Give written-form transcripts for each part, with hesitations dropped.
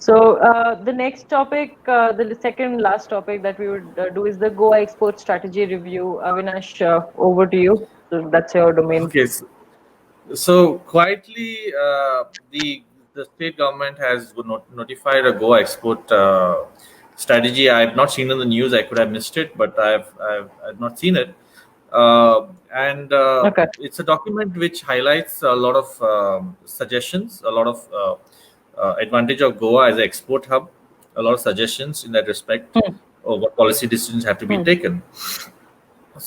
So the next topic, the second last topic that we would do is the Goa Export Strategy review. Avinash, over to you. So that's your domain. Okay, so quietly, the state government has notified a Goa export strategy. I have not seen in the news. I could have missed it, but I've not seen it. And Okay. It's a document which highlights a lot of suggestions, a lot of advantage of Goa as an export hub, a lot of suggestions in that respect, Hmm. of what policy decisions have to be Hmm. taken.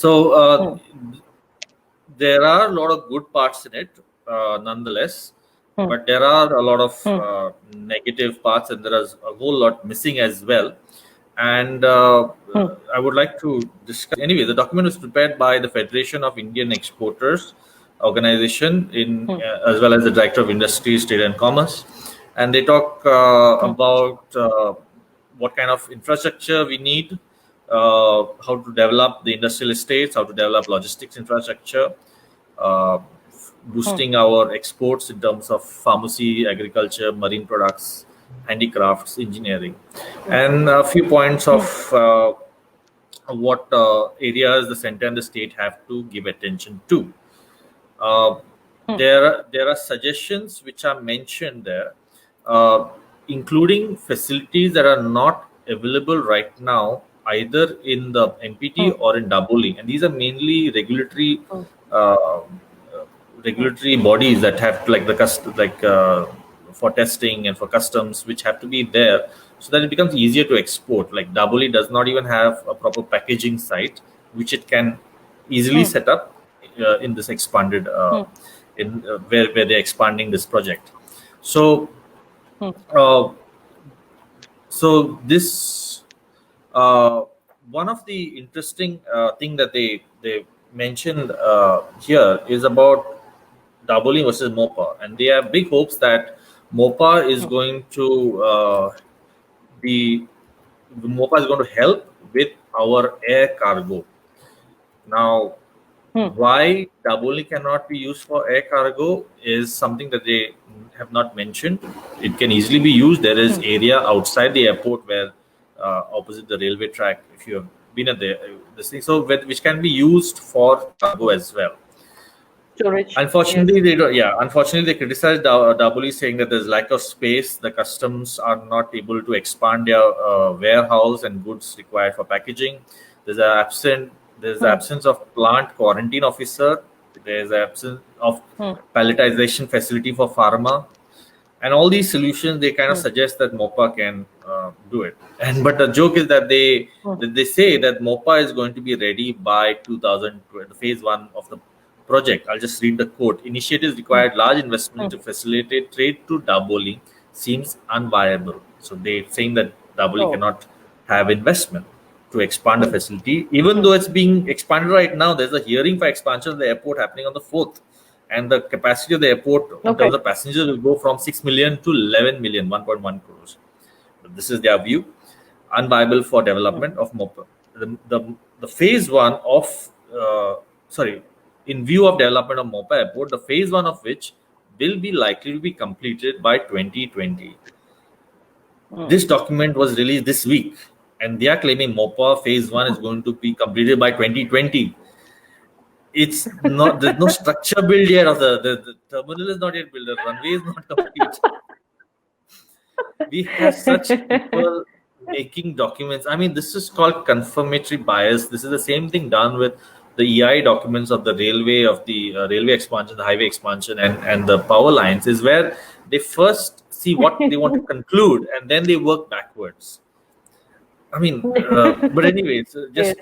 So Hmm. there are a lot of good parts in it, nonetheless, Hmm. but there are a lot of Hmm. negative parts, and there is a whole lot missing as well. And Hmm. I would like to discuss. Anyway, the document was prepared by the Federation of Indian Exporters organization, Hmm. as well as the Director of Industry, Trade and Commerce, and they talk Hmm. about what kind of infrastructure we need, how to develop the industrial estates, how to develop logistics infrastructure, uh, Hmm. boosting our exports in terms of pharmacy, agriculture, marine products, handicrafts, engineering, and a few points of Hmm. what areas the center and the state have to give attention to. Uh, Hmm. there are suggestions which are mentioned there, uh, including facilities that are not available right now either in the MPT Hmm. or in Daboli, and these are mainly Hmm. uh, Hmm. regulatory bodies that have like for testing and for customs, which have to be there so that it becomes easier to export. Like Daboli does not even have a proper packaging site which it can easily Hmm. set up in this expanded Hmm. in where they're expanding this project. So Hmm. uh, so this uh, one of the interesting thing that they mentioned here is about Daboli versus Mopa, and they have big hopes that Mopa is Hmm. going to be Mopa is going to help with our air cargo. Now, Hmm. why Daboli cannot be used for air cargo is something that they have not mentioned. It can easily be used. There is Hmm. area outside the airport where opposite the railway track. If you have been at this thing, so which can be used for cargo as well. Storage. Yes. Unfortunately, they don't. Yeah, unfortunately, they criticized Daboli, saying that there's lack of space. The customs are not able to expand their warehouse and goods required for packaging. There's a absent. There's the Hmm. absence of plant quarantine officer. There's absence of Hmm. palletization facility for pharma, and all these solutions they kind of Hmm. suggest that Mopa can do it. And but the joke is that Hmm. they say that Mopa is going to be ready by 2020, phase one of the project. I'll just read the quote: "Initiatives Hmm. required large investment Hmm. to facilitate trade to Daboli seems unviable." So they're saying that Daboli Oh. cannot have investment to expand the Hmm. facility, even Hmm. though it's being expanded right now. There's a hearing for expansion of the airport happening on the 4th, and the capacity of the airport in Okay. terms of passengers will go from 6 million to 11 million, 1.1 crores. But this is their view. Unviable for Hmm. development of MOPA. The phase one of, sorry, in view of development of MOPA airport, the phase one of which will be likely to be completed by 2020. Hmm. This document was released this week, and they are claiming MOPA phase one is going to be completed by 2020. It's not, there's no structure built yet of the terminal is not yet built, the runway is not complete. We have such people making documents. I mean, this is called confirmatory bias. This is the same thing done with the EI documents of the railway, of the railway expansion, the highway expansion, and the power lines, is where they first see what they want to conclude and then they work backwards. I mean, but anyways, Yes.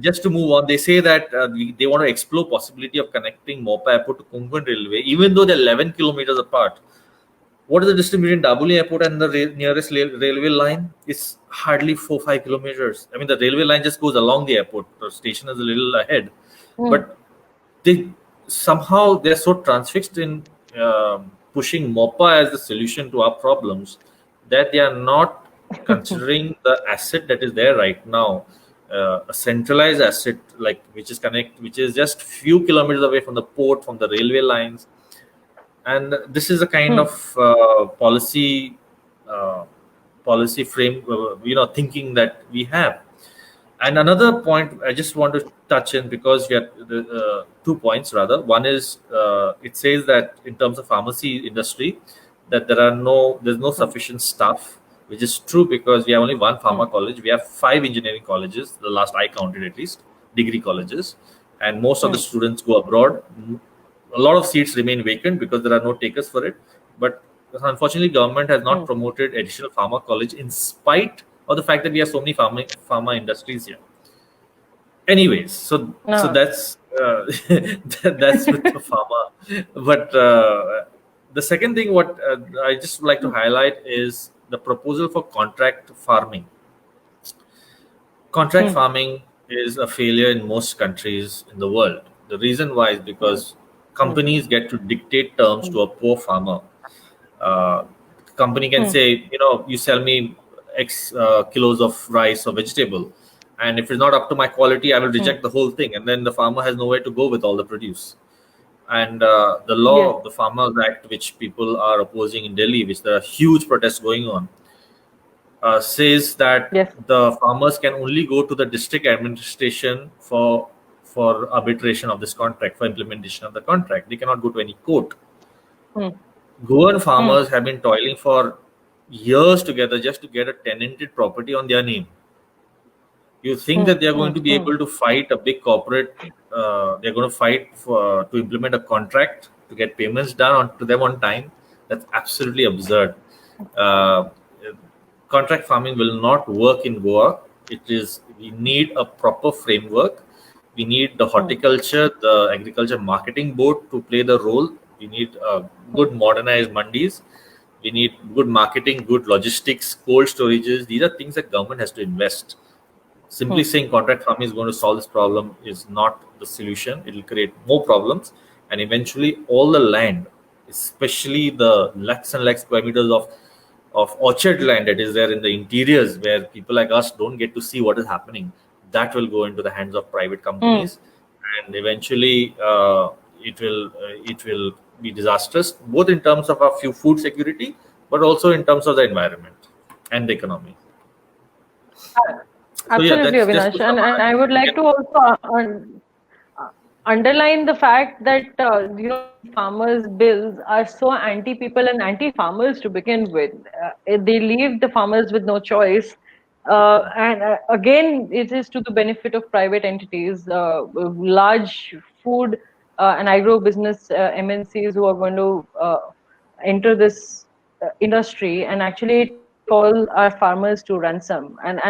just to move on, they say that they want to explore possibility of connecting Mopa Airport to Konkan Railway, even though they're 11 kilometers apart. What is the distance between Daboli Airport and the nearest railway line? It's hardly 4-5 kilometers. I mean, the railway line just goes along the airport. The station is a little ahead, Hmm. but they somehow they're so transfixed in pushing MOPA as the solution to our problems that they are not considering the asset that is there right now, a centralized asset like which is just few kilometers away from the port, from the railway lines. And this is a kind Hmm. of policy uh, policy frame, thinking that we have. And another point I just want to touch in, because we have 2 points rather. One is, it says that in terms of pharmacy industry, that there's no sufficient staff, which is true, because we have only one pharma college. We have five engineering colleges, the last I counted at least, degree colleges, and most of the students go abroad. A lot of seats remain vacant because there are no takers for it. But unfortunately, government has not promoted additional pharma college, in spite of the fact that we have so many pharma industries here. Anyways, so No. that's that's with the pharma. But the second thing, what I just would like to highlight, is the proposal for contract farming. Contract farming is a failure in most countries in the world. The reason why is because companies get to dictate terms to a poor farmer. uh, Company can say, you sell me X kilos of rice or vegetable, and if it's not up to my quality, I will reject the whole thing, and then the farmer has nowhere to go with all the produce. And the Yes. law of the Farmers Act, which people are opposing in Delhi, which there are huge protests going on, says that Yes. the farmers can only go to the district administration for arbitration of this contract, for implementation of the contract. They cannot go to any court. Hmm. Goan Hmm. farmers have been toiling for years together just to get a tenanted property on their name. You think Hmm. that they are going Hmm. to be Hmm. able to fight a big corporate? They're going to fight for to implement a contract to get payments done to them on time? That's absolutely absurd. Uh, Contract farming will not work in Goa. We need a proper framework. We need the Hmm. horticulture, the agriculture marketing board to play the role. We need Hmm. good modernized mandis. We need good marketing, good logistics, cold storages. These are things that government has to invest. Simply Hmm. saying contract farming is going to solve this problem is not the solution. It will create more problems, and eventually, all the land, especially the lakhs and lakhs square meters of orchard land that is there in the interiors, where people like us don't get to see what is happening, that will go into the hands of private Hmm. companies, and eventually, it will be disastrous, both in terms of our few food security, but also in terms of the environment and the economy. So yeah, Absolutely, that's just Avinash. to And summarize. I would We like can. to also uh, underline the fact that these farmers' bills are so anti-people and anti-farmers to begin with. They leave the farmers with no choice. And again, it is to the benefit of private entities, large food and agro business MNCs who are going to enter this industry and actually take all our farmers to ransom. And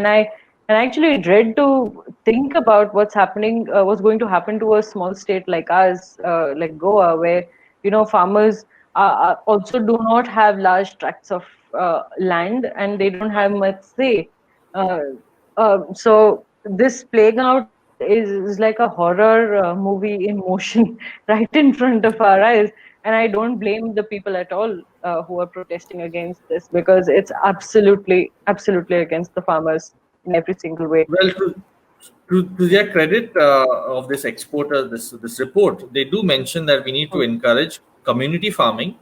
actually dread to think about what's going to happen to a small state like us, like Goa, where farmers also do not have large tracts of land and they don't have much say. Uh, so this playing out is like a horror movie in motion right in front of our eyes. And I don't blame the people at all who are protesting against this, because it's absolutely, absolutely against the farmers in every single way. Well, to their credit, of this exporter, this report, they do mention that we need to Hmm. encourage community farming,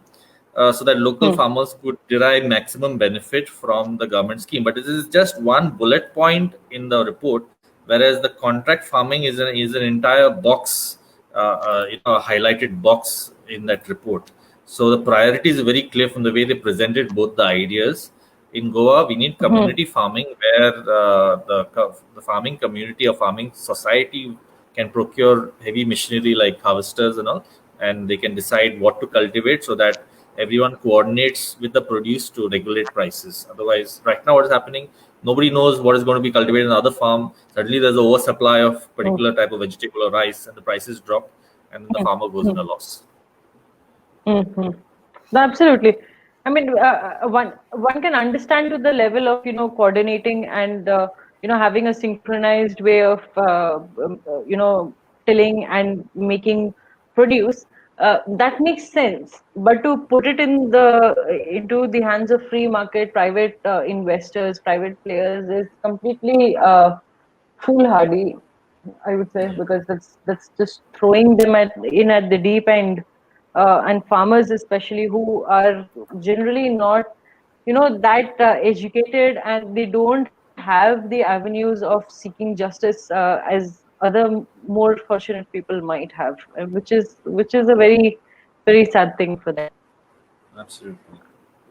so that local Hmm. farmers could derive maximum benefit from the government scheme. But this is just one bullet point in the report, whereas the contract farming is an entire box, a highlighted box in that report. So the priority is very clear from the way they presented both the ideas. In Goa, we need Hmm. community farming, where the farming community or farming society can procure heavy machinery like harvesters and all, and they can decide what to cultivate, so that everyone coordinates with the produce to regulate prices. Otherwise, right now, what is happening? Nobody knows what is going to be cultivated in another farm. Suddenly, there's an oversupply of Hmm. particular type of vegetable or rice, and the prices drop, and then the farmer goes in Hmm. a loss. Hmm. No, absolutely. I mean, one can understand to the level of coordinating and having a synchronized way of tilling and making produce. That makes sense. But to put it into the hands of free market, private investors, private players is completely foolhardy, I would say, because that's just throwing them at the deep end, and farmers especially, who are generally not that educated, and they don't have the avenues of seeking justice as other more fortunate people might have, which is a very, very sad thing for them. Absolutely.